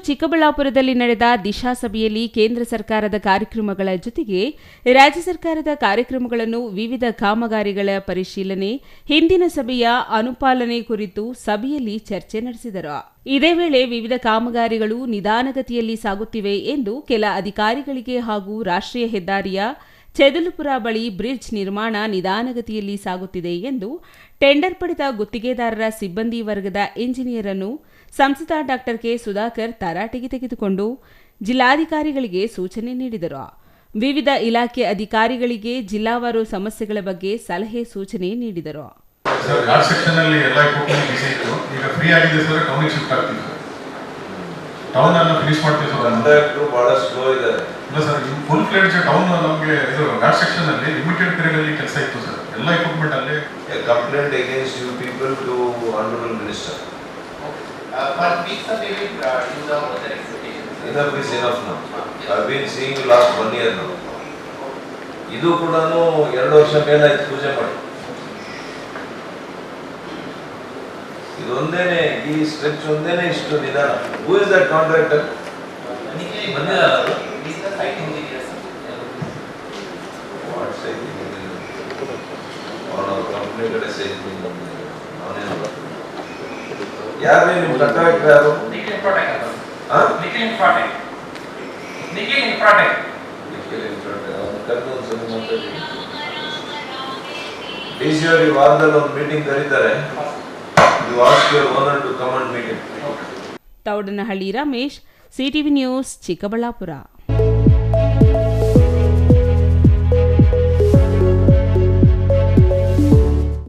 ಚಿಕ್ಕಬಳ್ಳಾಪುರದಲ್ಲಿ ನಡೆದ ದಿಶಾ ಸಭೆಯಲ್ಲಿ ಕೇಂದ್ರ ಸರ್ಕಾರದ ಕಾರ್ಯಕ್ರಮಗಳ ಜೊತೆಗೆ ರಾಜ್ಯ ಸರ್ಕಾರದ ಕಾರ್ಯಕ್ರಮಗಳನ್ನು ವಿವಿಧ ಕಾಮಗಾರಿಗಳ ಪರಿಶೀಲನೆ, ಹಿಂದಿನ ಸಭೆಯ ಅನುಪಾಲನೆ ಕುರಿತು ಸಭೆಯಲ್ಲಿ ಚರ್ಚೆ ನಡೆಸಿದರು. ಇದೇ ವೇಳೆ ವಿವಿಧ ಕಾಮಗಾರಿಗಳು ನಿಧಾನಗತಿಯಲ್ಲಿ ಸಾಗುತ್ತಿವೆ ಎಂದು ಕೆಲ ಅಧಿಕಾರಿಗಳಿಗೆ ಹಾಗೂ ರಾಷ್ಟ್ರೀಯ ಹೆದ್ದಾರಿಯ ಚೆದಲುಪುರ ಬಳಿ ಬ್ರಿಡ್ಜ್ ನಿರ್ಮಾಣ ನಿಧಾನಗತಿಯಲ್ಲಿ ಸಾಗುತ್ತಿದೆ ಎಂದು ಟೆಂಡರ್ ಪಡೆದ ಗುತ್ತಿಗೆದಾರರ ಸಿಬ್ಬಂದಿ ವರ್ಗದ ಇಂಜಿನಿಯರ್ ಅನ್ನು ಸಂಸದ ಡಾ ಕೆ ಸುಧಾಕರ್ ತರಾಟೆಗೆ ತೆಗೆದುಕೊಂಡು ಜಿಲ್ಲಾಧಿಕಾರಿಗಳಿಗೆ ಸೂಚನೆ ನೀಡಿದರು. ವಿವಿಧ ಇಲಾಖೆ ಅಧಿಕಾರಿಗಳಿಗೆ ಜಿಲ್ಲಾವಾರು ಸಮಸ್ಯೆಗಳ ಬಗ್ಗೆ ಸಲಹೆ ಸೂಚನೆ ನೀಡಿದರು. ಟೌನ್ ಅನ್ನು ಫಿನಿಶ್ ಮಾಡ್ತೀವಿ ಸರ್. ಕಾಂಟ್ರಾಕ್ಟರ್ ಬಹಳ ಸ್ಲೋ ಇದ್ದಾರೆ. ಇಲ್ಲ ಸರ್, ಫುಲ್ ಫ್ಲೆಡ್ಜ್ ಟೌನ್ ನಮಗೆ ಇದು ಘಾಟ್ ಸೆಕ್ಷನ್ ಅಲ್ಲಿ ಲಿಮಿಟೆಡ್ ಪೀರಿಯಡ್ ಅಲ್ಲಿ ಕೆಲಸ ಇತ್ತು ಸರ್. ಎಲ್ಲ ಇಕ್ವಿಪ್ಮೆಂಟ್ ಅಲ್ಲಿ complaint against you people to honourable minister. For weeks of they will do the other expectations. Enough is enough now. I've been seeing you last 1 year now. ಇದು ಕೂಡ 2 ವರ್ಷ ಮೇಲಾಯ್ತು ಪೂಜೆ ಮಾಡಿ. ಇದೊಂದೇನೆ ಈ ಸ್ಟ್ರೆಚ್ ಒಂದೇನೆ ಇಷ್ಟು ನಿಧಾನ. Who is that contractor? What site ಅವನ ಕಂಪ್ನಿ ಕಡೆ ಸೈಟ್ ಅವನೇನು ಯಾರು ನಿಮ್ಮ ಕಾಂಟ್ರಾಕ್ಟರ್ ಯಾರು? ನಿಖಿಲ್ ಇನ್ಫ್ರಾಟೆಕ್. ಅವನು ಕರೆದು ಒಂದು ಸಲ ಮಾತಾಡಿ. ಡಿಸಿ ಅವರು ವಾರದಲ್ಲಿ ಒಂದು ಮೀಟಿಂಗ್ ಕರೀತಾರೆ. You ask your owner to come and meet him. Thoudanahalli Ramesh, CTV news, Chikkaballapur.